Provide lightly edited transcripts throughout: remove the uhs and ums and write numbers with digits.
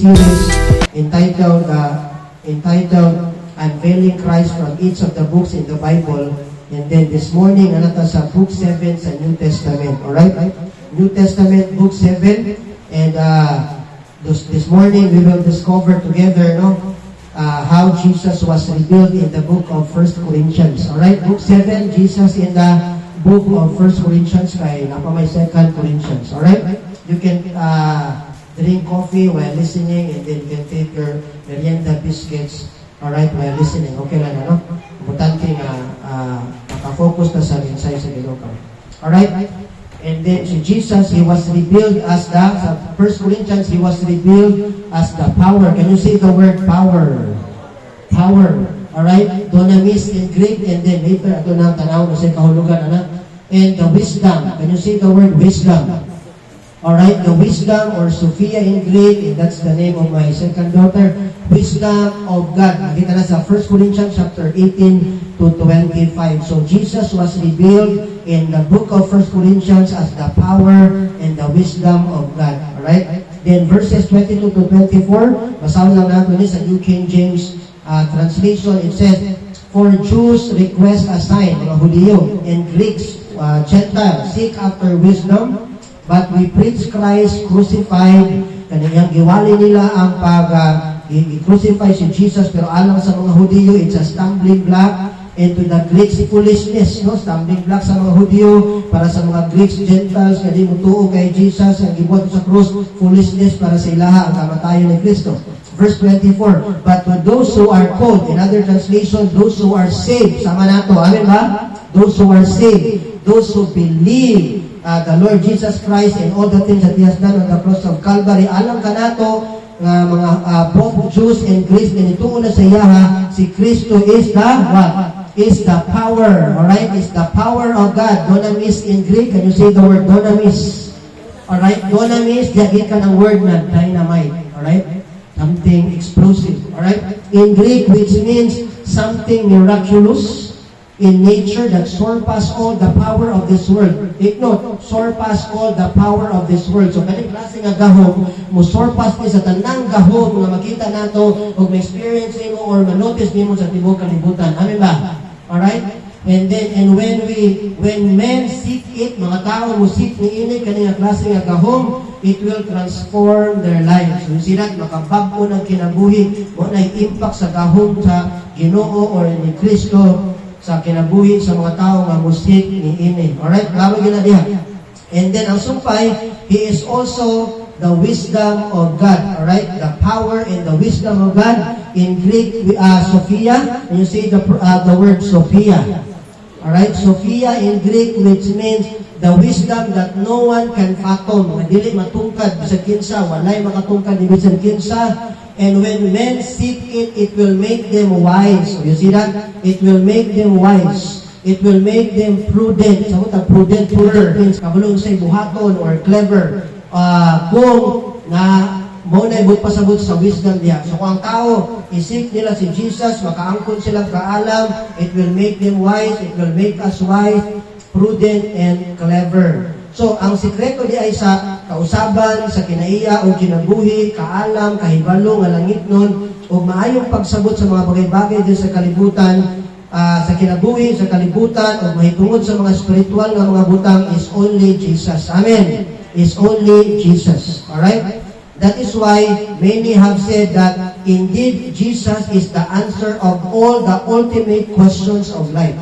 series entitled Unveiling Christ from each of the books in the Bible. And then this morning, nata sa Book 7 sa New Testament. Alright? New Testament, Book 7. And this morning, we will discover together, how Jesus was revealed in the book of 1 Corinthians. Alright? Book 7, Jesus in the book of 1 Corinthians, kay napamay 2 Corinthians. Alright? You can drink coffee while listening, and then you can take your merienda biscuits, alright, while listening. Okay lang, Importante nga makafocus na sa mensahe sa Ginoo. Alright? And then si Jesus, He was revealed as sa 1 Corinthians, He was revealed as the power. Can you say the word power? Power. Alright? Dunamis in Greek, and then later, ito na tanaw na sa kahulugan, and the wisdom. Can you say the word wisdom? Alright, the wisdom or Sophia in Greek, and that's the name of my second daughter, wisdom of God. Nakita na sa 1 Corinthians chapter 18 to 25. So Jesus was revealed in the book of 1 Corinthians as the power and the wisdom of God. Alright? Then verses 22 to 24, basahin lang natin sa New King James translation. It says, "For Jews request a sign," mga Hudiyo, and Greeks, Gentiles, seek after wisdom, but we preach Christ crucified. Kaniyang giwali nila ang i-crucify si Jesus, pero alang sa mga Hudiyo, it's a stumbling block, and to the Greeks, foolishness, stumbling block sa mga Hudiyo, para sa mga Greeks, Gentiles, na di mutuo kay Jesus, ang gibuhat sa krus, foolishness para sa ilaha, ang kamatayon ni Kristo. Verse 24, "But to those who are called," in other translation, those who are saved, sama nato, amen ba? Those who are saved, those who believe the Lord Jesus Christ and all the things that He has done on the cross of Calvary. Alam ka nato nga mga both Jews and Greeks, ganito na sa iyaha, si Kristo is the what? Is the power. Alright? Is the power of God. Dunamis in Greek. Can you say the word dunamis? Alright? Dunamis, diagin ka ng word na dynamite. Alright? Something explosive. Alright? In Greek, which means something miraculous in nature that surpass all the power of this world. Take note, surpass all the power of this world. So, kaning klase nga gahom, mo surpass ni sa tanang gahom nga makita nato o ma-experience mo or ma-notice nimo sa tibuok kalibutan. Amen ba? Alright? And when men seek it, mga tao mo seek ni ini kaning klase nga gahom, it will transform their lives. So, sila makabag-o ng kinabuhi, mo na impact sa gahom sa Ginoo or ni Kristo sa kinabuhi sa mga tao nga musik ni ini. Alright? Klaro gina diha. And then ang sumpay, He is also the wisdom of God. Alright? The power and the wisdom of God. In Greek, Sophia. And you say the word Sophia. Alright? Sophia in Greek, which means the wisdom that no one can fathom. Dili matungkad bisag kinsa, walay makatungkad ni bisag kinsa. And when men seek it, it will make them wise. So you see that? It will make them wise. It will make them prudent. Sa mga prudent means kabulong say buhaton or clever. Kung na mo na ibut pasabot sa wisdom niya. So kung ang tao isik nila si Jesus, makaangkon sila kaalam, it will make them wise. It will make us wise, prudent, and clever. So, ang sikreto di ay sa kausaban, sa kinaiya o kinabuhi, kaalam, kahibalo, nga langit nun, o maayong pagsabot sa mga bagay-bagay din sa kalibutan, sa kinabuhi, sa kalibutan, o mahitungod sa mga spiritual na mga butang is only Jesus. Amen. Is only Jesus. Alright? That is why many have said that indeed Jesus is the answer of all the ultimate questions of life.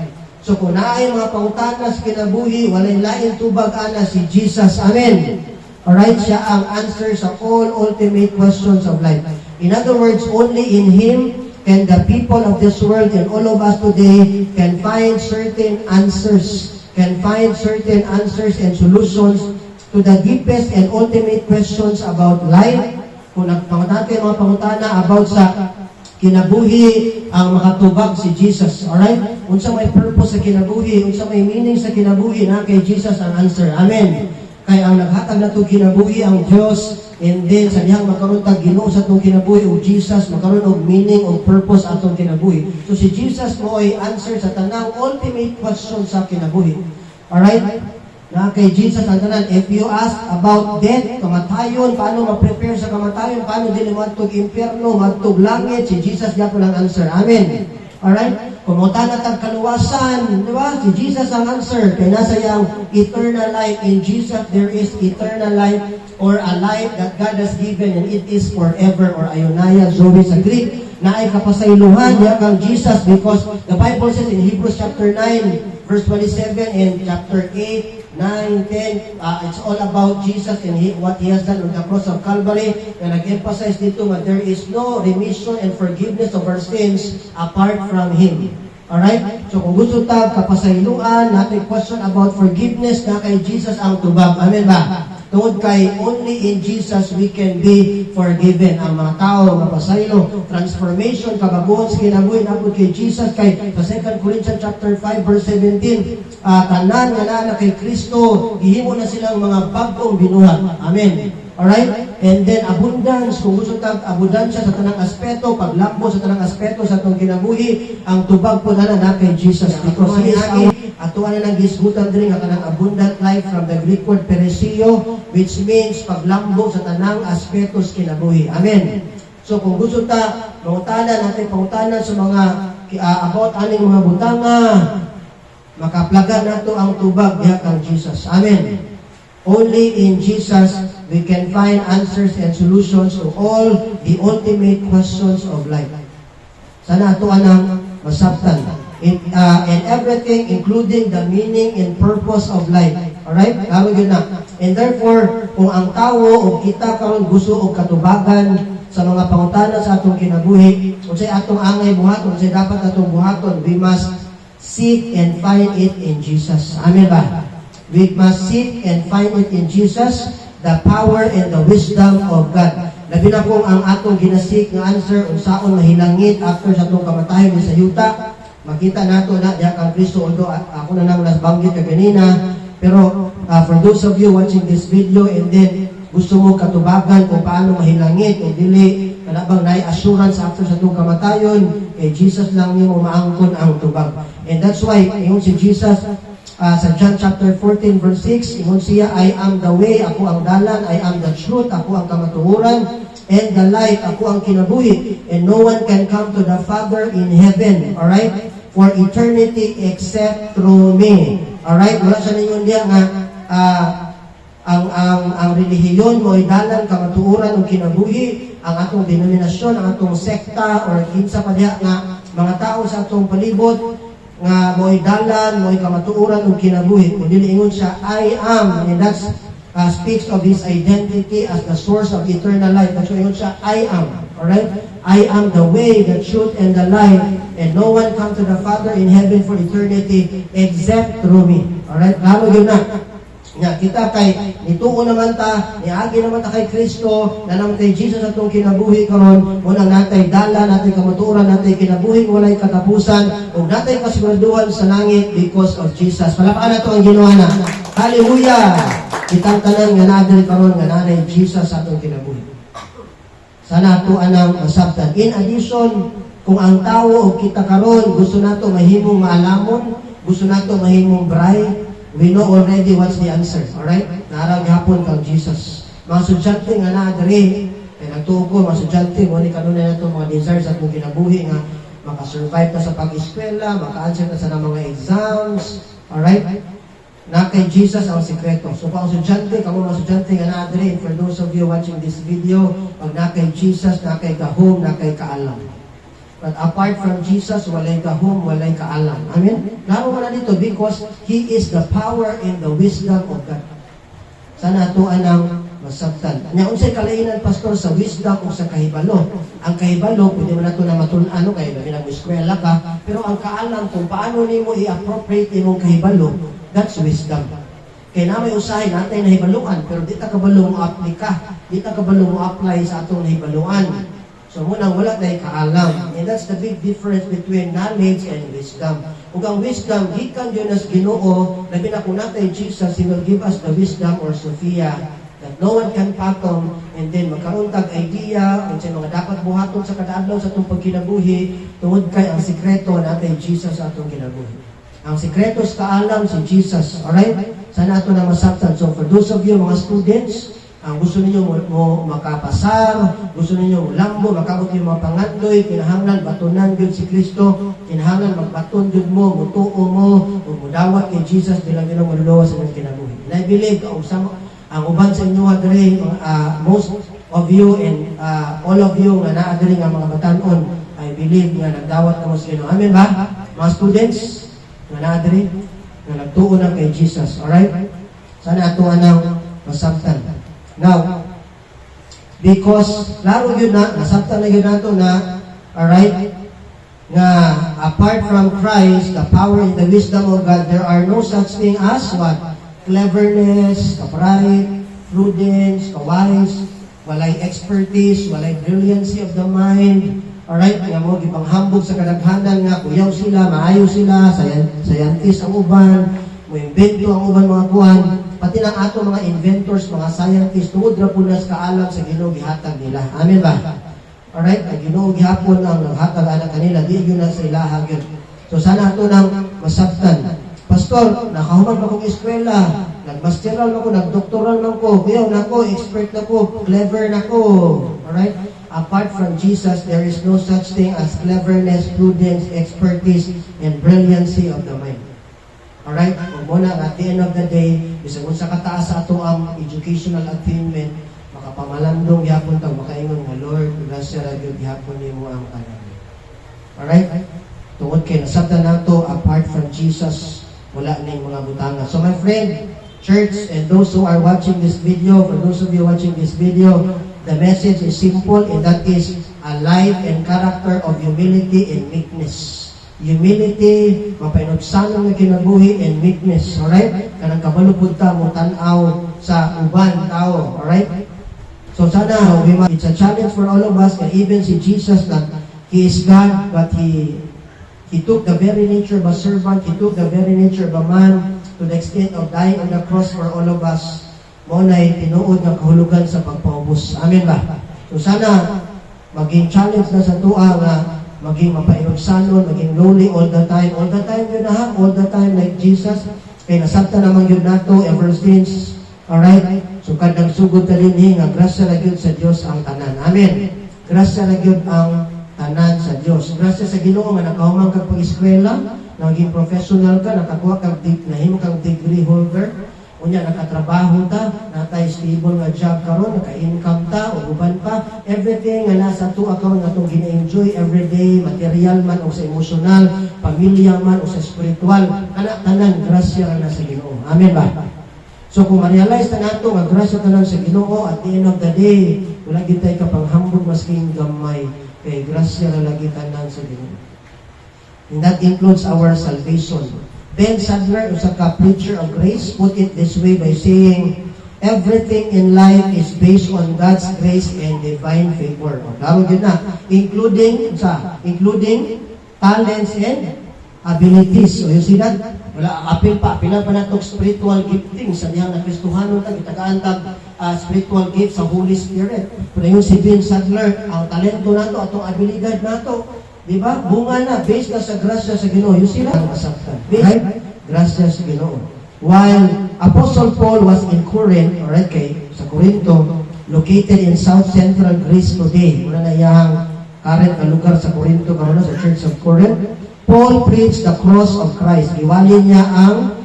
So kung naay mga pangutana sa kinabuhi, walay lain tubag ana si Jesus. Amen. Alright, siya ang answer sa all ultimate questions of life. In other words, only in Him can the people of this world and all of us today can find certain answers and solutions to the deepest and ultimate questions about life. Kung nagpangutana mga pangutana about sa kinabuhi, ang makatubag si Jesus. Alright? Unsa may purpose sa kinabuhi, unsa may meaning sa kinabuhi, na kay Jesus ang answer. Amen. Kaya ang naghatag na itong kinabuhi ang Diyos, and then sa dihang makaroon tag Ginoo sa itong kinabuhi o Jesus, makaroon og meaning o purpose atong kinabuhi. So si Jesus mo ay answer sa tanang ultimate question sa kinabuhi. Alright? Na kay Jesus ang tanan. If you ask about death, kamatayon, paano ma-prepare sa kamatayon, paano dili matug impyerno, matug langit, si Jesus diya po lang answer. Amen. Alright? Kumuta na tag kaluwasan, di ba? Si Jesus ang answer. Kaya nasa yang eternal life. In Jesus, there is eternal life or a life that God has given and it is forever or ayonaya, zoe sa Greek, na ay kapasaylohan niya kang Jesus because the Bible says in Hebrews chapter 9, verse 27 and chapter 8, 9, 10, it's all about Jesus and what He has done on the cross of Calvary. And nag-emphasize dito that there is no remission and forgiveness of our sins apart from Him. Alright? So kung gusto tag kapasayloan, natin question about forgiveness na kay Jesus ang tubag. Amen ba? Tungod kay only in Jesus we can be forgiven. Ang mga tao mapasaylo, transformation, kabaguhan sa kinabuhi napod kay Jesus kay sa 2 Corinthians chapter 5 verse 17, tanan nga na kay Kristo, gihimo na silang mga bagong binuhat. Amen. Alright? And then abundance, kung gusto tag abundansya sa tanang aspeto, paglakbo sa tanang aspeto sa atong kinabuhi, ang tubag po na kay Jesus because He is our ato na lang gisgutan diri nga kanang abundant life from the Greek word perisio, which means paglambo sa tanang aspetos kinabuhi. Amen. So kung gusto ta pangutana natin pangutana sa mga about aning mga butanga, makaplagan nato ang tubag diha kang Jesus. Amen. Only in Jesus we can find answers and solutions to all the ultimate questions of life. Sana ato anang masabtan in everything, including the meaning and purpose of life. Alright? Lalo yun na. And therefore, kung ang tao o kita karon gusto o katubagan sa mga pangutana sa atong kinabuhi, kung sa'y atong angay buhaton, kung sa'y dapat atong buhaton, we must seek and find it in Jesus. Amen ba? We must seek and find it in Jesus, the power and the wisdom of God. Labi na kung ang atong ginasik nga answer kung saan mahilangit after sa atong kamatayon sa yuta, makita nato na diya kang Kristo, although ako na nang nasbanggit ka ganina, pero for those of you watching this video and then gusto mo katubagan kung paano mahilangit o dili, kanabang na-assurance after sa atong kamatayon, eh Jesus lang niyo maangkon ang tubag. And that's why, yung si Jesus, sa John chapter 14 verse 6, ingon siya, I am the way, ako ang dalan, I am the truth, ako ang kamatuoran, and the light, ako ang kinabuhi, and no one can come to the Father in heaven, alright, for eternity except through me. Alright, wala sa ninyo diya nga, ang relihiyon mo ay dalan, kamatuoran, o kinabuhi, ang atong denominasyon, ang atong sekta, or kinsa pa diya nga, mga tao sa atong palibot, nga mo'y dalan, mo'y kamatuoran o kinabuhi. Kung diliingon siya, I am, and that speaks of His identity as the source of eternal life. That's why ingon siya, I am. Alright? I am the way, the truth, and the life, and no one come to the Father in heaven for eternity except through me. Alright? Lalo yun na. Nga, kita kay nituo naman ta, niagi naman ta kay Kristo, na naman kay Jesus atong kinabuhi karon, unang natay dala, natay kamatuoran, natay kinabuhi, walay katapusan, ug natay kasiguraduhan sa langit because of Jesus. Palapaan nato ang Ginoo na. Hallelujah! Kitang tanan nga nadiri karon nga nanay Jesus atong kinabuhi. Sana ato anang masabtan. In addition, kung ang tao o kita karon gusto nato mahimong maalamon, gusto nato mahimong bride, we know already what's the answer. Alright? Narag hapon kang Jesus. Mga sudyante nga na diri, kaya nagtuo ko, mga sudyante, muli kanunay na ito mga desires at mga kinabuhi nga makasurvive na sa pag-eskwela, maka-answer na sa mga exams. Alright? Na kay Jesus ang sikreto. So kung ang sudyante, kamo mga sudyante nga na diri, for those of you watching this video, pag na kay Jesus, na kay kahom, na kay kaalam. But apart from Jesus, walay kahom, walay kaalam. Amen? Laro mo na dito because He is the power and the wisdom of God. Sana ito ang masabtan. Nya unsay kalainan, pastor, sa wisdom o sa kahibalo. Ang kahibalo, pwede mo na ito na matun-ano kayo, nag-eskwela ka, pero ang kaalam kung paano nimo i-appropriate imong kahibalo, that's wisdom. Kaya na may usahin natin na hibaluan, pero di ta kabalo mo aplika, di ta kabalo mo apply sa atong nahibaluan. So muna wala tayo kaalam. And that's the big difference between knowledge and wisdom. Ug ang wisdom, gikan yun as Ginoo, labi na kung natin Jesus, He will give us the wisdom or Sophia that no one can fathom, and then magkaroon tag idea kung sa mga dapat buhaton sa kadaadlaw sa itong pagkinabuhi, tungod kay ang sikreto natin Jesus sa itong kinabuhi. Ang sikreto sa kaalam si Jesus. Alright? Sana ato na masabtan. So for those of you, mga students, ang gusto ninyo mo makapasar, gusto ninyo mo lambo, makabot yung mga pangandoy, kinahanglan, batunan yun si Kristo, kinahanglan, magbaton yun mo, mutuo mo, o mudawat kay Jesus, bilang yun ang maluluwa sa mga kinabuhi. And I believe, ang uban sa inyo, most of you and all of you nga naadali nga mga batanon, I believe nga nagdawat na mo sa inyo. Amen ba? Mga students, nga naadali, nga nagtuo na kay Jesus. Alright? Sana ato anang masabtan. Now, because laro yun na, nasabtan na yun nato na, alright, nga apart from Christ, the power and the wisdom of God, there are no such thing as what? Cleverness, pride, prudence, kawais, walay expertise, walay brilliancy of the mind, alright, nga mo gipanghambog sa kadaghanan nga kuyaw sila, maayo sila, scientist ang uban, mo invento ang uban mga kuhan, pati ng ato mga inventors, mga scientists, tungod ra po nas kaalam sa Ginoo gihatag nila. Amen ba? Alright, ang Ginoo gihapon ang naghatag anak kanila, di yun na sa ilaha yun. So sana ato nang masabtan. Pastor, nakahuman pa kong eskwela, nagmasteral ako, nagdoktoral man ko, kuyaw na ko, expert na ko, clever na ko. Alright? Apart from Jesus, there is no such thing as cleverness, prudence, expertise, and brilliancy of the mind. Alright? Kung muna, at the end of the day, bisag sa kataas sa ato ang educational attainment, makapamalandong yapon tag makaingon nga Lord, grasya ra gyud yapon nimo ang tanan. Alright? Tungod kay nasabtan nato apart from Jesus, wala ning mga butanga. So my friend, church, and those who are watching this video, for those of you watching this video, the message is simple, and that is a life and character of humility and meekness. Humility, mapainugsanong na kinabuhi, and meekness. Alright? Kanang kabalupod ta mo tanaw sa uban tao. Alright? So sana, it's a challenge for all of us, and even si Jesus that He is God, but He took the very nature of a servant, He took the very nature of a man, to the extent of dying on the cross for all of us. Mo na'y tinuod ng kahulugan sa pagpaubos. Amen ba? So sana, maging challenge na sa tuwa nga, maging mapainugsanon, maging lowly all the time yun na ha, all the time like Jesus, kaya nasabta naman yun nato ever since, alright? So kadang sugod na rin nga, grasya na yun sa Diyos ang tanan. Amen. Grasya na yun ang tanan sa Diyos. Grasya sa Ginoo nga nakahumang kag pag-eskwela, naging professional ka, nakakuha kag nahimo kang degree holder, unya nakatrabaho ta, natay stable nga job karon, naka-income ta o uban pa, everything nga nasa tuwa ka nga itong gina-enjoy everyday, material man o sa emotional, pamilya man o sa spiritual, tanan grasya nga nasa Ginoo. Amen ba? So kung ma-realize na nato nga grasya tanan sa Ginoo, at the end of the day, wala gyud tay kapanghambog masking gamay, kay grasya ra lagi tanan sa Ginoo. And that includes our salvation. Ben Sadler, usa ka preacher of grace, put it this way by saying, everything in life is based on God's grace and divine favor. Laro yun na. Including talents and abilities. So you see that? Wala, apil pa na itong spiritual gifting sa diyang na Kristuhano tag, itagaan tag spiritual gift sa Holy Spirit. Pero yung si Ben Sadler, ang talento nato, atong abilidad nato, diba? Bunga na, based na sa grasya sa Ginoo. You see that? Right? Grasya sa Ginoo. While Apostle Paul was in Corinth, alright, sa Corinto, located in South Central Greece today, muna na iyang current na lugar sa Corinto, karoon sa Church of Corinth, Paul preached the cross of Christ. Iwalin niya ang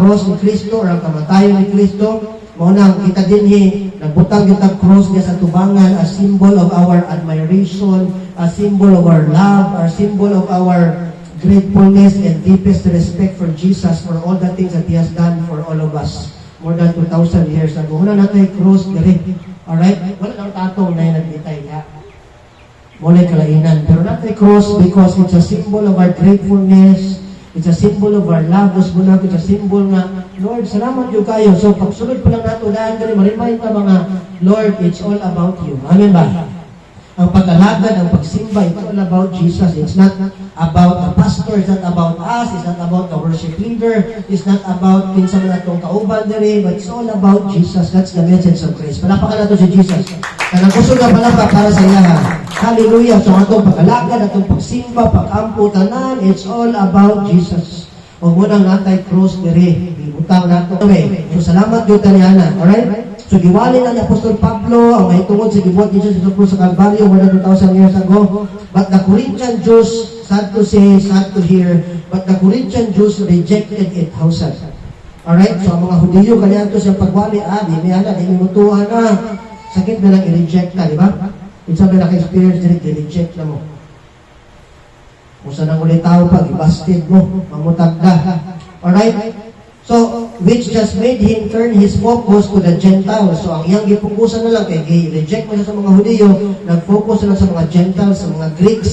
cross ni Kristo, or ang kamatayon ni Kristo. Muna, kita din nagbutang yung cross niya sa tubangan, a symbol of our admiration, a symbol of our love, a symbol of our gratefulness and deepest respect for Jesus for all the things that He has done for all of us. More than 2,000 years ago. Una natin yung cross, direct. Alright? Wala nang tatong na yung nagbitay. Muna kalainan. Pero natin yung cross because it's a symbol of our gratefulness. It's a symbol of our love. It's a symbol nga, Lord, salamat yung kayo. So, pagsunod pa lang nato, dahil ka rin, marimahin ka mga, Lord, it's all about you. Amen ba? Ang pag-alagad, ang pagsimba, it's all about Jesus. It's not about the pastor, it's not about us, it's not about the worship leader, it's not about pinsan na itong kauban dere, but it's all about Jesus. That's the message of grace. Palapakan nato si Jesus. Kanang gusto na palapak para sa iya. Hallelujah. So atong pag-alagad, atong pagsimba, pag-ampo, tanan, it's all about Jesus. O munang natay cross diri, ibutang nato. Okay, so salamat yun taniana. Alright? So giwali na ni Apostol Pablo ang mahitungod sa gibuhat ni Jesus sa Calvario more than 2,000 years ago. But the Corinthian Jews, sad to say, sad to hear, but the Corinthian Jews rejected it. How sad? Alright? So ang mga Hudiyo kanyanto siyang pagwali, di may ana, di may mutuhan na. Sakit na lang i-reject ka, di ba? Minsan may naka-experience din, i-reject na mo. Kung saan ang ulit tao pag, i-busted mo, mamutag na. Alright? So, which just made him turn his focus to the Gentiles. So, ang iyang gipukusan na lang, kaya i-reject mo siya sa mga Hudiyo, nag-focus na lang sa mga Gentiles, sa mga Greeks,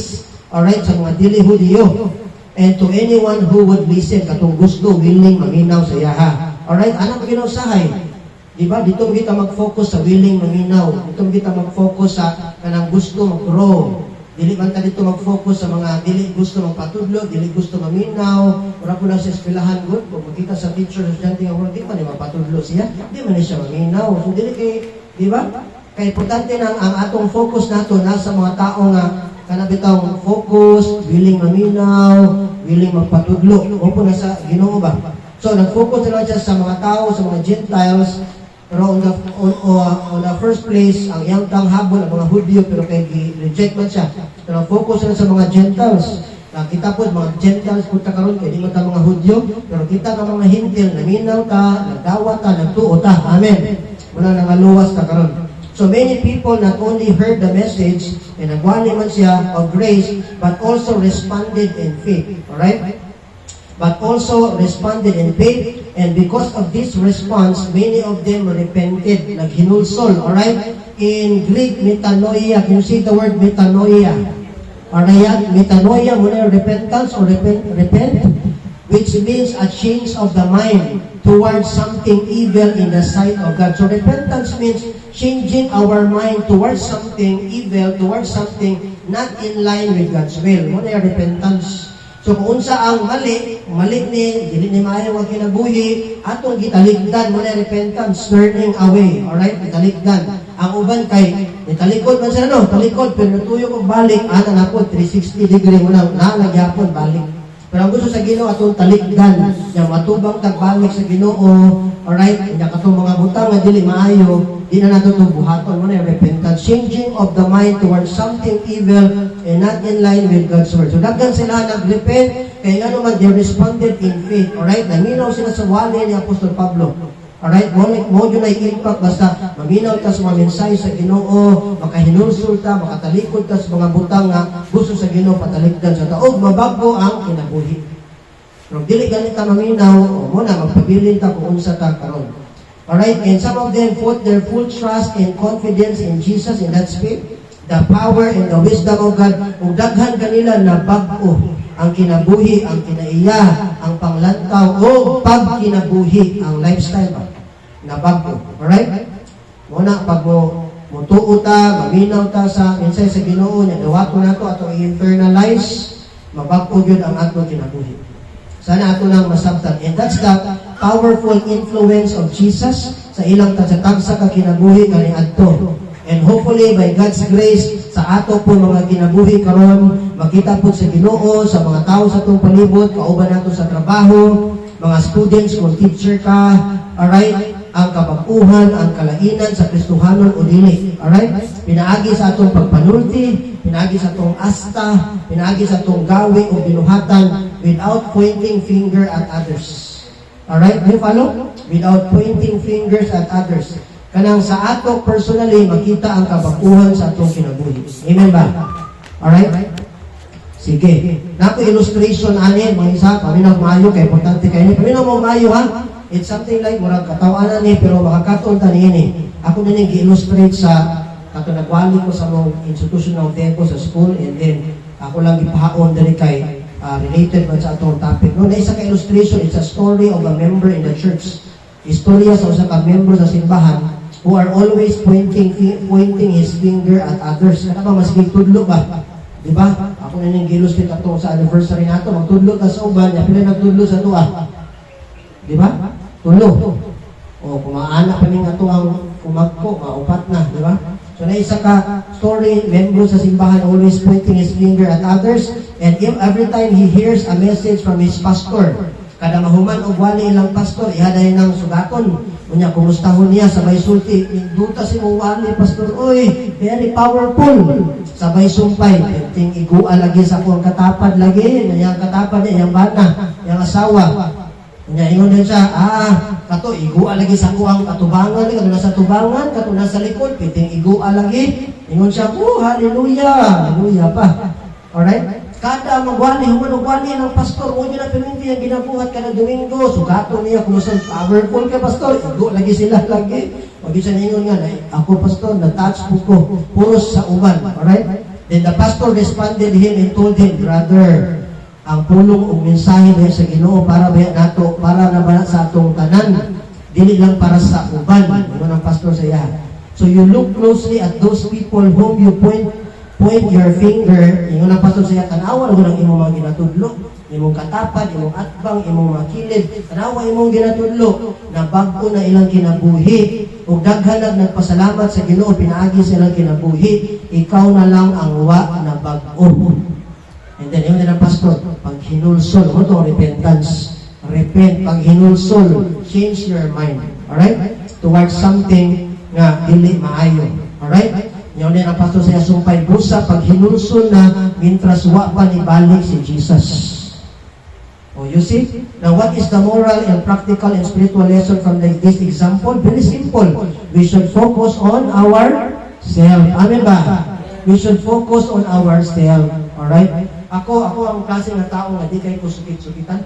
alright, sa mga dili Hudiyo. And to anyone who would listen, katong gusto, willing, maminaw sa yaha. Alright, anong ginusahay? Diba? Dito kita mag-focus sa willing, maminaw. Dito kita mag-focus sa kanang gusto mag-grow. Dili man ta dito mag-focus sa mga dili gusto magpatudlo, dili gusto maminaw. Wala po lang sa eskwelahan good. Kung makita sa teacher, sa estudyante nga wala, di man magpatudlo siya. Di man siya maminaw. So dili kay, di ba? Kaya importante na ang atong focus nato nasa mga tao nga kanabitang focus, willing maminaw, willing magpatudlo. O po nasa Ginoo ba? So nag-focus na lang siya sa mga tao, sa mga Gentiles. Pero on the first place, ang iyang habol ang mga Hudyo, pero kay reject man siya. Pero focus na sa mga Gentiles. Kita po, mga Gentiles po ta karon kay di man ta mga Hudyo, pero kita ka mga Hintil, naminaw ta, nagdawa ta, nagtuo ta. Amen. Muna nangaluwas ta karon. So many people not only heard the message, and nagwali man siya of grace, but also responded in faith. Alright? But also responded in faith, and because of this response, many of them repented, naghinulsol, alright? In Greek, metanoia, can you see the word metanoia? Alright, metanoia, muna repentance or repent, which means a change of the mind towards something evil in the sight of God. So repentance means changing our mind towards something evil, towards something not in line with God's will. Muna repentance. So kung unsa ang mali ni, dili ni maayo ang kinabuhi, atong gitaligdan mo na repentance, turning away. Alright? Gitaligdan. Ang uban kay, talikod man siya, no? Talikod, pero natuyo kong balik, na po, 360 degree mo lang, nagyapon, balik. Pero ang gusto sa Ginoo atong talikdan, yung matubang tagbalik sa Ginoo, alright? Kaya katong mga butang nga dili maayo, di na nato itong buhaton mo na repentance, changing of the mind towards something evil and not in line with God's word. So daghan sila nag-repent, kaya nga naman they responded in faith, alright? Naminaw sila sa wali ni Apostol Pablo. Alright, mo yun ay impact basta maminaw ka sa mga mensahe sa Ginoo, makahinulsul ta, makatalikod ka sa mga butang nga gusto sa Ginoo patalikdan sa taog, mabago ang kinabuhi. Pero dili ganit ka maminaw, o muna magpabilin ta kung unsa ta karon. Alright, and some of them put their full trust and confidence in Jesus, in that spirit, the power and the wisdom of God. Kung daghan kanila na bago ang kinabuhi, ang kinaiya, ang panglantaw, o pagkinabuhi, ang lifestyle ba? Na bago. Alright? Muna, pag mutuo ta, maminaw ta sa mensahe sa Ginoo, nagawa ko na ito, ato i-internalize, mabago yun ang ato kinabuhi. Sana ato nang masabtan. And that's the powerful influence of Jesus sa ilang tagsa-tagsa ka kinabuhi kani adto. And hopefully, by God's grace, sa ato po mga kinabuhi karon, makita po sa Ginoo, sa mga tao sa itong palibot, kauban nato sa trabaho, mga students, kung teacher ka, alright? Ang kabaguhan, ang kalainan sa Kristohanon o dili. Alright? Pinaagi sa atong pagpanulti, pinaagi sa atong asta, pinaagi sa atong gawi o binuhatan without pointing finger at others. Alright? Do you follow? Without pointing fingers at others. Kanang sa ato personally, makita ang kabaguhan sa atong kinabuhi. Amen ba? Alright? Sige. Nato illustration ani, mga isa, paminaw maayo, kaya importante kayo. Paminaw mo maayo ha? It's something like, murag katawanan ni, pero makakatol ta niini. Ako na nang gi-illustrate sa, kato nagwali ko sa mga institutional tempo sa school, and then, ako lang ipahaon dali kay, related man sa atong topic. No, na isa ka illustration, it's a story of a member in the church. Istorya sa usa ka member sa simbahan, who are always pointing his finger at others. Ano ba, mas tudlo ba? Diba? Ako na nang gi-illustrate ato sa anniversary nato, magtudlo ka sa uban, ya pila nagtudlo sa tuwa. Diba? Tulo. O, kumaana pa rin nga ito ang kumagpo, maupat na, di ba? So, na isa ka story, membro sa simbahan always pointing his finger at others, and every time he hears a message from his pastor, Kada mahuman og wali ilang pastor, ihaday ng sugaton. Unya, kumustahon niya, sabay sulti. Induta si mong wali, pastor, oy, very powerful. Sabay sumpay, ting igua lagi sa akong katapad lagi. Yung katapad niya, yung bana, yung asawa. Unya, ingon din siya, kato, igua lagi sa kuang katubangan, kato nasa tubangan, kato nasa likod, piting igua lagi. Ingon siya, hallelujah, hallelujah pa. Alright? Kada magwali, humanugwali ng pastor, huwag nyo na piminti ang ginabuhat kada Domingo. Sugato niya kung saan powerful ka, pastor. Igo lagi sila lagi. Huwag siya ningon nga, ako pastor, na-touch po ko. Puros sa uban. Alright? Then the pastor responded him and told him, brother, ang pulong o mensahe niya sa Ginoo para ba nato, para na ba sa atong tanan, dili lang para sa uban. Ano ng pastor sa iya. So you look closely at those people whom you point your finger, yung ang pastor siya, tanawa ko ng imong mga ginatudlo, imong katapad, imong atbang, imong mga kilid, tanawa imong ginatudlo, na bago na ilang kinabuhi, o daghanag nagpasalamat sa Ginoo, pinaagi sa ilang kinabuhi, ikaw na lang ang wa na bago. And then, yung ang pastor, pag hinulsol, ano ito, repentance, repent, pag hinulsol, change your mind, alright? Towards something nga dili maayo, alright? Yung din ang pastor siya sumpay busa pag hinulsol na mintras wa pa ni balik si Jesus. Oh, you see? Now, what is the moral and practical and spiritual lesson from this example? Very simple. We should focus on ourselves. Amen ba? We should focus on ourselves. Alright? Ako ang klase ng tao na di kayo kusukit-sukitan.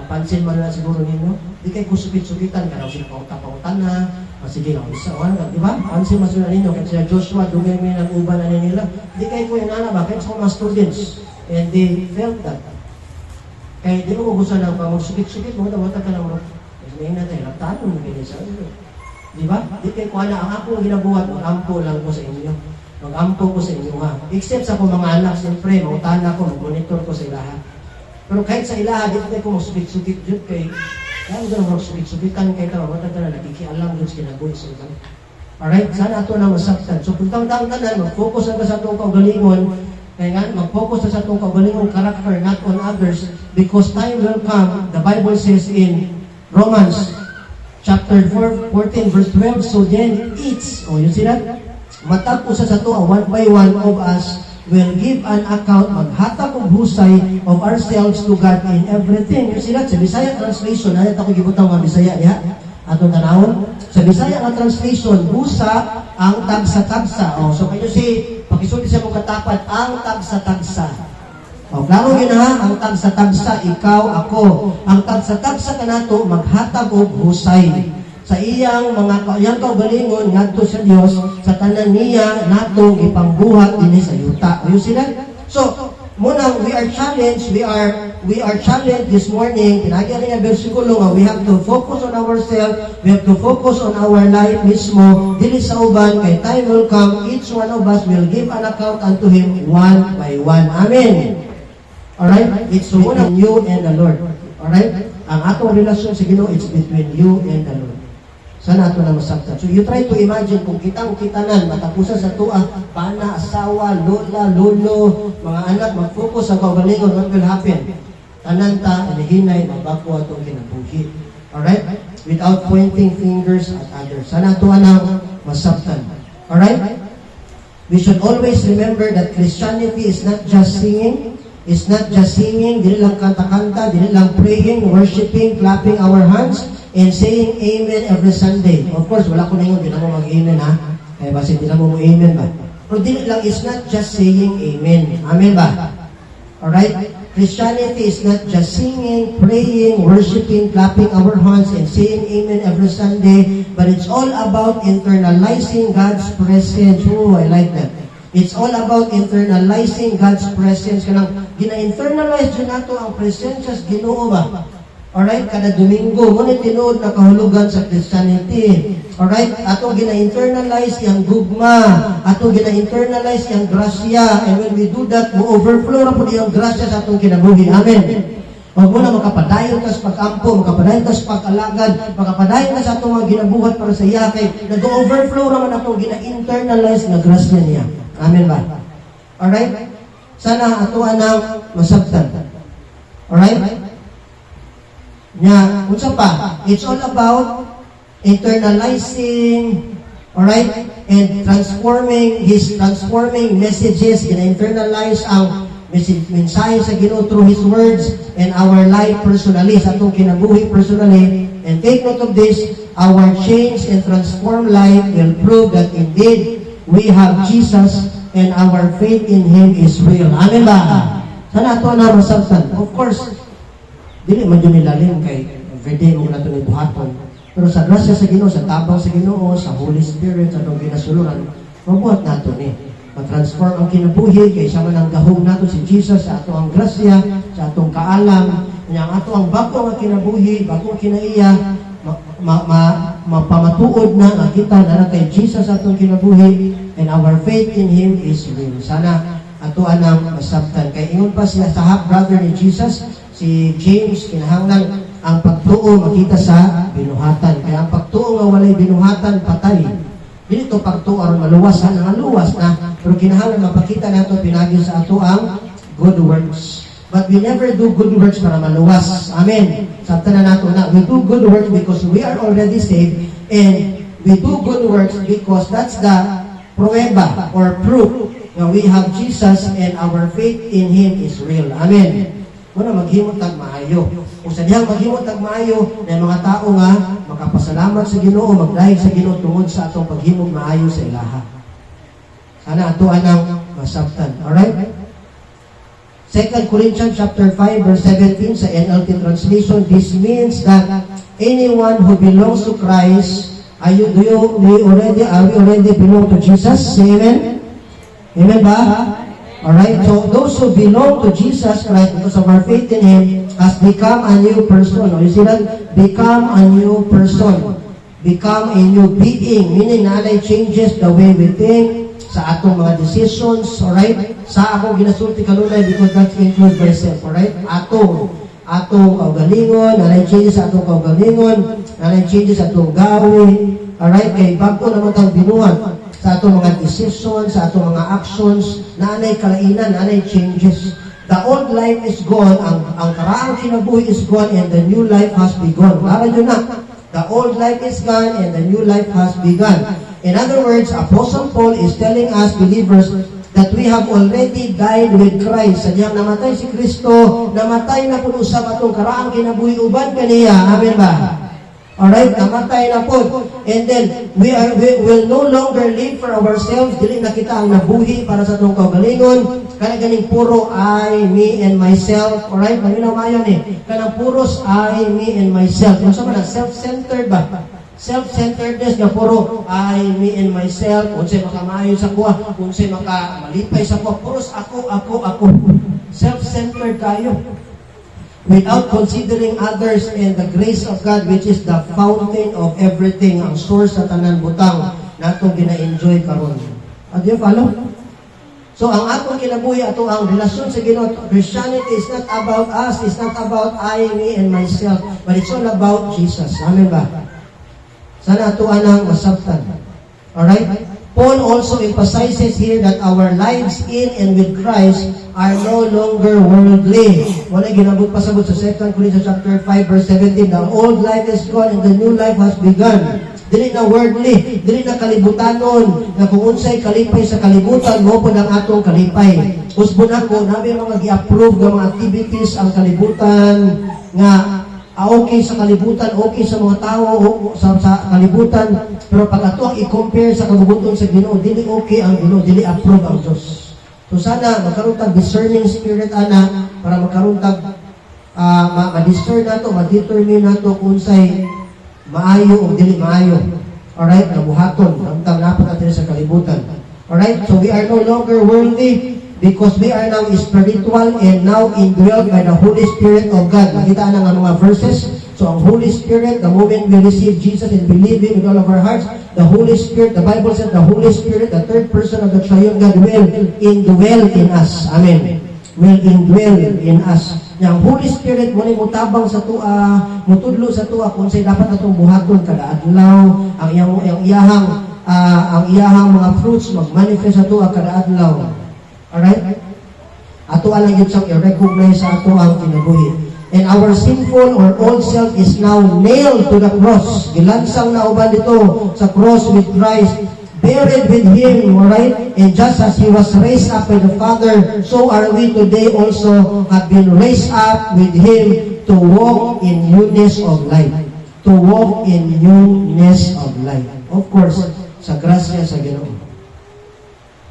Mapansin man na siguro ninyo. Di kayo kusukit-sukitan. Kaya sila pauta-pautan na. Sige lang, isa, di ba? Pansin mas na ninyo, kasi Joshua, dugay may nag-uban na nila. Di kayo po yung nana, bakit sa mga students? And they felt that. Kaya di mo gusto ng magsukit-sukit, wata ka lang, kasi may natin, nagtanong mo ganyan sa inyo. Di ba? Di kayo ko ang ako ginabuhat, mag-ampo lang ko sa inyo. Mag-ampo ko sa inyo ha. Except sa akong mga anak, siyempre, mautana ko, mag-monitor ko sa ilaha. Pero kahit sa ilaha, di ko magsukit-sukit dyan kay kaya mo ganun magsukit-sukitan kay kawamatag ka na nakikialam dun sa kinabuhi sa ilan. Alright? Sana ito na masaktan. So, kung tang-tang mag-focus na sa itong kaugalingon, kaya nga, mag-focus na sa itong kaugalingon character, not on others, because time will come, the Bible says in Romans chapter 14, verse 12, so then each, you see that? Matapos sa ito, one by one of us will give an account, maghatag og husay of ourselves to God in everything. You see that? Sa Bisaya translation, nalit ako gibutang mga Bisaya, ya? Atong tanawon. Sa Bisaya nga translation, busa ang tagsa-tagsa. So kayo pakisulti sa mong katapat, ang tagsa-tagsa. Klaro yun ha, ang tagsa-tagsa, ikaw, ako. Ang tagsa-tagsa ka nato, maghatag og husay. Sa iyang kaugalingon ngadto sa Dios, sa tanan niya nato gipangbuhat dinhi sa yuta. You see that? So, muna we are challenged this morning. Kinagyan niya bersikulo nga we have to focus on ourselves, we have to focus on our life mismo. Dili sa uban kay time will come, each one of us will give an account unto him one by one. Amen. Alright? It's between you and the Lord. Alright? Ang atong relasyon sa Ginoo, it's between you and the Lord. Sana ito na masaktan. So you try to imagine kung kitang-kitanan, matapusan sa tuwa, pana, asawa, lola, lolo, mga anak, mag-focus sa kaugalingon, what will happen? Tananta, anihinay, mabako itong kinabuhi. Alright? Without pointing fingers at others. Sana ito na masaktan. Alright? We should always remember that Christianity is not just singing. It's not just singing, dili lang kanta-kanta, dili lang praying, worshiping, clapping our hands, and saying amen every Sunday. Of course, wala ko na yun, di na mo mag-amen ha. Kaya basta di na mo amen ba? Pero dili lang, it's not just saying amen. Amen ba? Alright? Christianity is not just singing, praying, worshiping, clapping our hands, and saying amen every Sunday, but it's all about internalizing God's presence. Oh, I like that. It's all about internalizing God's presence. Kanang gina-internalize dyan nato ang presensya sa Ginoo ba? Alright? Kada Domingo, ngunit tinuod na kahulugan sa Christianity. Alright? Ato gina-internalize yung gugma. Ato gina-internalize yung grasya. And when we do that, mo-overflow na po yung grasya sa atong kinabuhi. Amen? Huwag mo na makapadayon ka sa pag-ampo, makapadayon ka sa pag-alagad, makapadayon ka sa atong mga ginabuhat para sa iya. Kay nag-overflow naman atong gina-internalize na grasya niya. Amen ba? Alright? Sana ato anang masabtan. Alright? Nya, unsa pa? It's all about internalizing, alright, and transforming messages, gina-internalize ang mensahe sa Ginoo through His words and our life personally, sa atong kinabuhi personally. And take note of this, our changed and transformed life will prove that indeed we have Jesus and our faith in Him is real. Amen ba? Sana ito na masabtan. Of course, dili man yun nilalim kay everyday mo na ito ni buhaton. Pero sa grasya sa Ginoo, sa tabang sa Ginoo, sa Holy Spirit, sa itong ginasuluran, mabuhat nato ni. Ma-transform ang kinabuhi, kay siya man ang gahong nato si Jesus, sa ato ang grasya, sa atong kaalam, ang ato ang bako ang kinabuhi, bako ang kinaiya, mapamatuod na ang kita na kay Jesus sa atong kinabuhi, and our faith in Him is real. Sana ato anang masabtan. Kay ingon pa siya sa half-brother ni Jesus, si James, kinahanglan ang pagtuo makita sa binuhatan. Kaya ang pagtuo nga walay binuhatan, patay. Dito pagtuo aron maluwas na, luwas na. Pero kinahanglan mapakita nato pinagi sa ato ang good works. But we never do good works para maluwas. Amen. Sabtan na nato na, we do good works because we are already saved, and we do good works because that's the pruweba or proof na we have Jesus and our faith in Him is real. Amen. Muna maghimot tag maayo. Kung sa dihang maghimot tag maayo, na mga tao nga makapasalamat sa Ginoo, magdahig sa Ginoo tungod sa atong paghimog maayo sa ilaha. Sana ato anang masabtan. Alright? 2 Corinthians chapter 5 verse 17 sa NLT translation, this means that anyone who belongs to Christ, are we already belong to Jesus? Say amen? Amen ba? Alright, so those who belong to Jesus Christ because of our faith in Him has become a new person. You see that? Become a new person. Become a new being. Meaning na changes the way we think sa atong mga decisions. Alright? Sa akong ginasulti kanunay because that includes myself. Alright? Atong kaugalingon, na changes sa atong kaugalingon, na changes sa atong gawin. Alright? Kay bago naman tayong binuhat sa atong mga decisions, sa atong mga actions, nanay kalainan, nanay changes. The old life is gone, ang karaang kinabuhi is gone, and the new life has begun. Para nyo na, the old life is gone, and the new life has begun. In other words, Apostle Paul is telling us, believers, that we have already died with Christ. Sadyang namatay si Kristo, namatay na po usap atong karaang kinabuhi, uban kaniya. Amen ba? Alright, namatay na po. And then, we will no longer live for ourselves. Dili na kita ang nabuhi para sa itong kaugalingon. Kana ganing puro I, me, and myself. Alright, maminaw mayon eh. Kanang puros I, me, and myself. Yung sa mga self-centered ba? Self-centeredness na puro I, me, and myself. Kung sa'y makamayo sa kuha, kung sa'y makamalipay sa kuha, puros ako. Self-centered tayo. Without considering others and the grace of God, which is the fountain of everything, ang source sa tanan butang na itong gina-enjoy karon. Do you follow? So, ang atong kinabuhi, ato ang relasyon sa Ginoo, Christianity is not about us, it's not about I, me, and myself, but it's all about Jesus. Amen ba? Sana ato anang masabtan. Alright? Paul also emphasizes here that our lives in and with Christ are no longer worldly. Wala ginabot pasabot sa 2 Corinthians chapter 5 verse 17. The old life is gone and the new life has begun. Dili na worldly, dili na kalibutanon, na kung unsay kalipay sa kalibutan, mo po ng atong kalipay. Usbon ako, namin mga gi-approve ng mga activities ang kalibutan, nga okay sa kalibutan, okay sa mga tao, sa kalibutan, pero pag ato ang i-compare sa kabubuton sa Ginoo, dili okay ang Ginoo, dili approve ang Diyos. So sana magkaroon tag discerning spirit ana para magkaroon tag ma-discern nato, ma-determine nato kung say maayo o dili maayo. Alright, nabuhaton, ang napat natin sa kalibutan. Alright, so we are no longer worldly because we are now spiritual and now indwelled by the Holy Spirit of God. Nakita na nga mga verses. So ang Holy Spirit, the moment we receive Jesus and believe Him with all of our hearts, the Holy Spirit, the Bible said the Holy Spirit, the third person of the Triune God, will indwell in us. Amen. Will indwell in us. Yang Holy Spirit, muna mutabang sa tua, mutudlo sa tua, kung sa'y dapat natong buhaton kada adlaw, ang iyahang mga fruits mag-manifest sa tua kada adlaw. Alright? Ato alang yun siyang i-recognize sa ato ang kinabuhi. And our sinful or old self is now nailed to the cross. Gilansang na uban dito sa cross with Christ, buried with Him, alright? And just as He was raised up by the Father, so are we today also have been raised up with Him to walk in newness of life. To walk in newness of life. Of course, sa grasya sa Ginoo.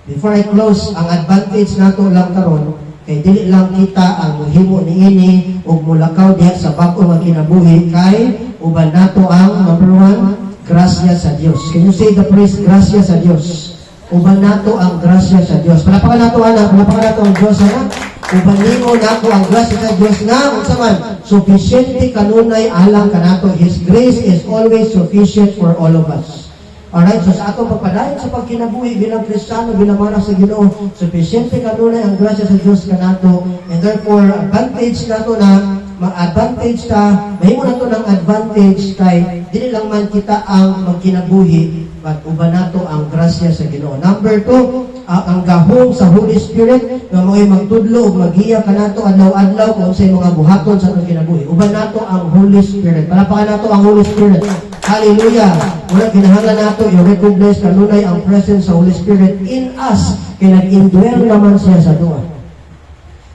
Before I close, ang advantage nato lang karon kay dili lang kita ang muhimo niini ug mulakaw diha sa bag-o nga kinabuhi kay uban nato ang number 1, grasya sa Dios. Can you say the praise, grasya sa Dios? Uban nato ang grasya sa Dios. Palapakan nato ana, palapakan nato ang Dios ana. Uban nimo nato ang grasya sa Dios nga unsa man sufficiente kanunay alang kanato. His grace is always sufficient for all of us. Alright, so sa atong pagpadayon sa pagkinabuhi bilang Kristiyano, bilang mana sa Ginoo, sufficiente kanunay ang grasya sa Dios kanato, and therefore advantage nato na mag-advantage ta, mahimo nato ng advantage kay dili lang man kita ang magkinabuhi, but uban nato ang grasya sa Ginoo. Number 2, ang gahom sa Holy Spirit nga mo'y magtudlo ug maghiya kanato adlaw-adlaw kung unsay mga buhaton sa atong kinabuhi. Uban nato ang Holy Spirit. Palapakan nato ang Holy Spirit. Hallelujah! Muna kinahanglan nato i-recognize kanunay ang presence sa Holy Spirit in us kay nag-indwell naman siya sa duwa.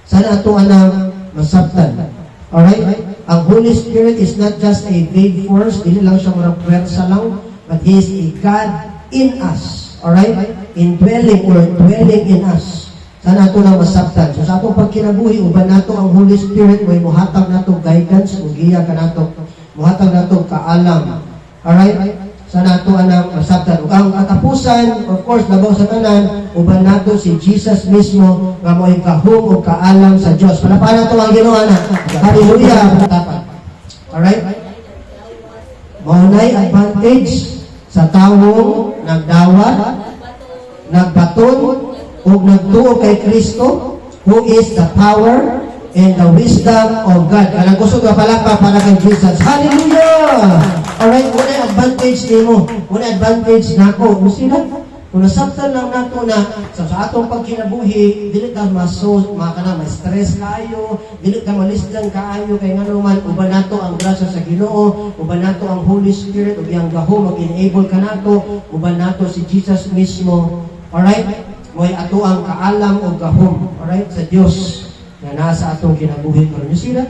Sana ato anang masabtan. Alright? Ang Holy Spirit is not just a vague force, dili lang siya marang pwersa lang, but He is a God in us. Alright? Indwelling or dwelling in us. Sana ato nang masabtan. So sa atong pagkinabuhi, uban nato ang Holy Spirit, may muhatag nato guidance, mugiya ka nato, muhatag nato kaalam. Alright? Sana ato anang masabtan. Ug ang katapusan, of course, labaw sa tanan, uban nato si Jesus mismo nga mo'y kahum o kaalam sa Dios. Palapakan nato ang Ginoo ana. Hallelujah! Tapat. Alright? Maunay advantage sa tawong nagdawat, nagbaton, o nagtuo kay Kristo, who is the power and the wisdom of God. Kanang gusto ka palapa para kay Jesus. Hallelujah! Alright, muna advantage nimo. Muna advantage nako. Sila, kung nasabtan lang nato na sa atong pagkinabuhi, dili ka ma-stress kayo, dili ka malisdan kaayo, kay ngano man, uban nato ang grasya sa Ginoo, uban nato ang Holy Spirit, ug ang gaho mag-enable ka nato, uban nato si Jesus mismo. Alright? Mo'y ato ang kaalam o gahom. Alright? Sa Dios na nasa atong kinabuhi. Pero sila,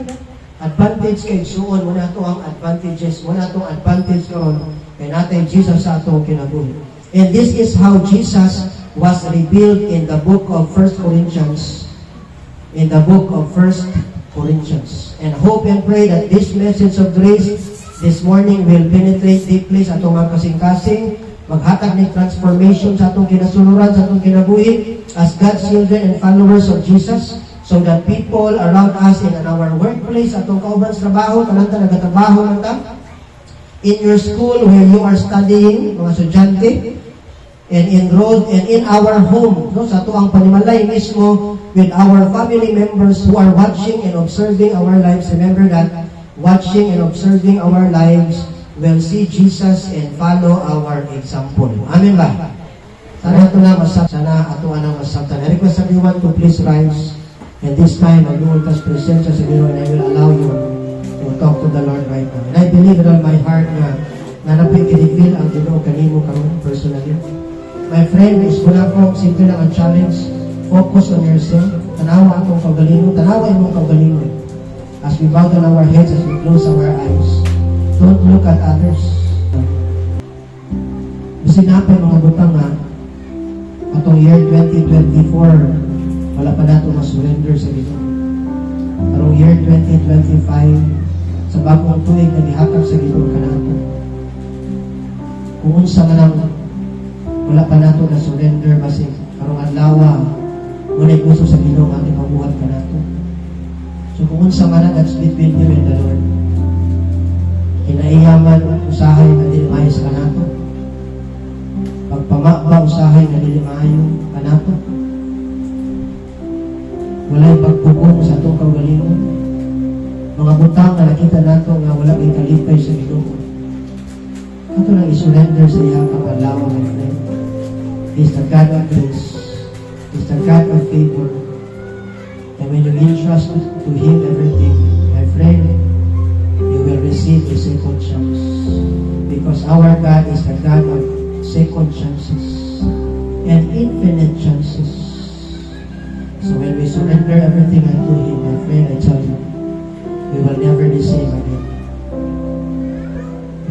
advantage kay suon, muna ito ang advantages, muna itong advantage karon kay natin Jesus sa atong kinabuhi. And this is how Jesus was revealed in the book of 1 Corinthians. In the book of 1 Corinthians. And hope and pray that this message of grace this morning will penetrate deeply sa atong mga kasing-kasing, maghatag ng transformation sa atong kinasuluran, sa atong kinabuhi as God's children and followers of Jesus. So that people around us in our workplace, atong kauban sa trabaho, kananta nagatrabaho lang ta, in your school where you are studying, mga estudyante, and enrolled, and in our home, no, sa ato ang panimalay mismo, with our family members who are watching and observing our lives. Remember that watching and observing our lives will see Jesus and follow our example. Amen ba? Sana ato na masabtan. Sana ato na masabtan. I request everyone to please rise. And this time, mag-uultas presensya sa Ginoo, and I will allow you to talk to the Lord right now. And I believe with all my heart na napag-i-reveal ang Ginoo kanimo karon personally. My friend, is wala po, simple lang ang challenge. Focus on yourself. Tanawa atong kaugalingon. Tanawa imong kaugalingon. As we bow down our heads, as we close our eyes, don't look at others. Bisinapay mga butang nga, atong year 2024, wala pa nato ma-surrender sa Ginoo. Karong year 2025, sa bagong tuig na gihatag sa Ginoo kanato. Kung unsa man ang wala pa nato na surrender, basig karong adlaw, ngunit gusto sa Ginoo ang ating mabuhat kanato. So kung unsa man ang that's between you and the Lord. Kinaiyaman usahay na dili maayo sa kanato. Pagpamaba usahay na dili maayo kanato. Walay pagpugong sa itong kaugalingon. Mga butang na nakita nato nga wala kay kalipay sa Ginoo. Ato nang isurrender sa iyang kapalawa, my friend. He is the God of grace. He is the God of favor. And when you entrust to Him everything, my friend, our God is the God of second chances and infinite chances. So when we surrender everything unto Him, my friend, I tell you, we will never be the same again.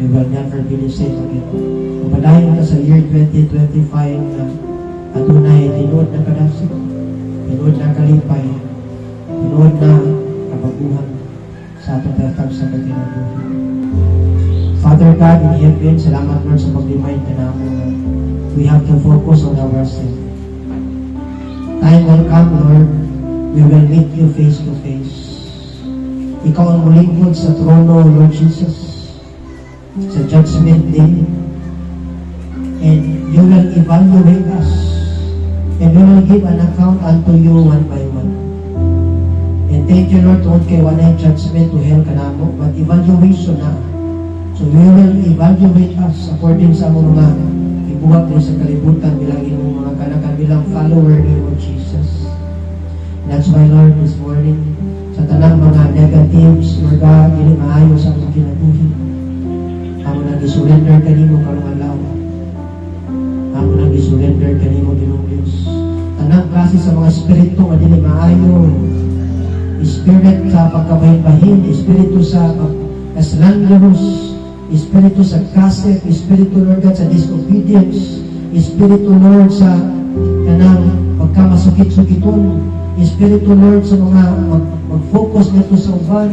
We will never be the same again. Mabalahin ka sa year 2025 na adunay tinuod na kadasig, tinuod na kalipay, tinuod na kabaguhan sa atong tatag sa kaginabuhi. Father God in heaven, salamat Lord sa pag-remind ka namin na we have to focus on ourselves. Time will come, Lord, we will meet you face to face. Ikaw ang mulingkod sa trono, Lord Jesus, sa judgment day, and you will evaluate us, and we will give an account unto you one by one. And thank you, Lord, tungkol kay walay judgment to hell ka namo, but evaluation na. So we will evaluate us according sa among mga ibuhat mo sa kalibutan bilang inyong mga kanakan bilang follower ni Lord Jesus. That's why, Lord, this morning, sa tanang mga negatives, Lord God, hindi maayo sa among kinabuhi. Amo nang isurrender kanimo karong adlaw. Amo nang isurrender kanimo Ginoong Dios. Tanang klase sa mga espiritu nga dili maayo, spirit sa pagkabahin-bahin, espiritu sa slanderous, espiritu sa gossip, espiritu, Lord God, sa disobedience, espiritu, Lord, sa kanang pagkamasukit-sukiton, espiritu, Lord, sa mga mag-focus nito sa uban,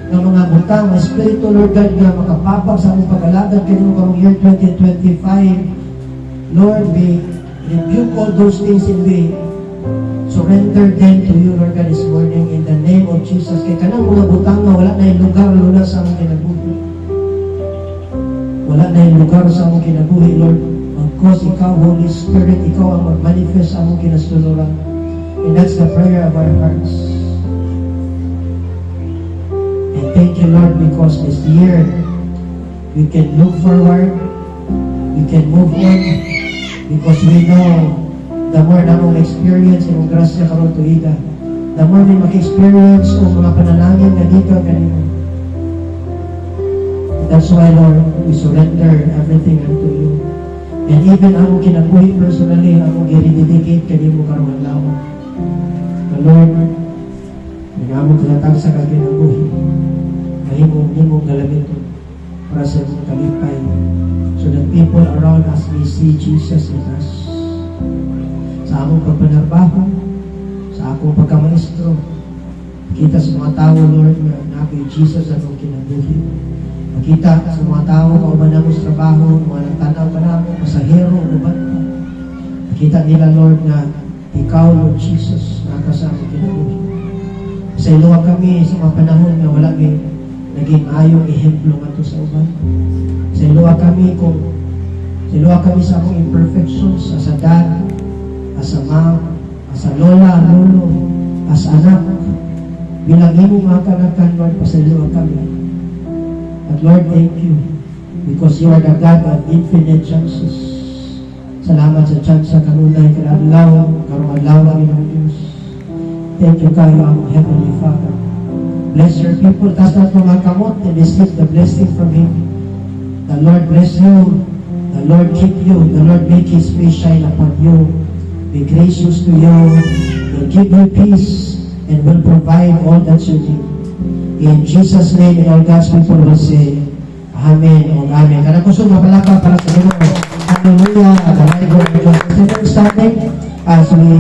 ng mga butang, espiritu, Lord God, na makapapag sa among pag-alagad kanino karong year 2025. Lord, we rebuke all those things and we surrender them to you, Lord God, this morning in the name of Jesus. Kaya kanang mga butang na wala na yung lugar, luna sa among kinabuhi. Wala na yung lugar sa among kinabuhi, Lord. Because ikaw, Holy Spirit, ikaw ang mag-manifest sa among kinasuluran. And that's the prayer of our hearts. And thank you, Lord, because this year, we can look forward, we can move on, because we know the more na mong experience yung grasya karon tuiga, the more din mag-experience o mga panalangin na dito kanino. That's why, Lord, we surrender everything unto you. And even ang kinabuhi personally, ang i-dedicate kanimo karong adlaw. The Lord, nagamo kalatag sa kaginabuhi, mahimong galamiton para sa mong kalipay, so that people around us may see Jesus in us. Sa among pagpanarbaho, sa akong pagkamaestro, kita sa mga tao, Lord, na nakoy Jesus sa akong kinabuhi. Makita sa mga tao, kauban namo sa trabaho, mga nagtanaw pa namo, pasahero, uban pa. Makita nila, Lord, na ikaw, Lord Jesus, nakasama kinabuhi. Sa iluwa kami sa mga panahon na wala may naging ayong ehemplo nga sa uban. Sa iluwa kami sa akong imperfections, as a dad, as a mom, as a lola, lolo, as anak, bilang imo mga kanakan, Lord, pasaliwa kami. But Lord, thank you, because you are the God of infinite chances. Salamat sa chance sa kanunay, karang adlaw kami ng Diyos. Thank you kayo, ang Heavenly Father. Bless your people, tas na mga kamot, and receive the blessing from Him. The Lord bless you, the Lord keep you, the Lord make His face shine upon you, be gracious to you, will give you peace, and will provide all that you need. In Jesus' name, and all God's people will say, Amen o Amen. Kada gusto mapalaka para sa Ginoo. Hallelujah. At the Lord, starting as we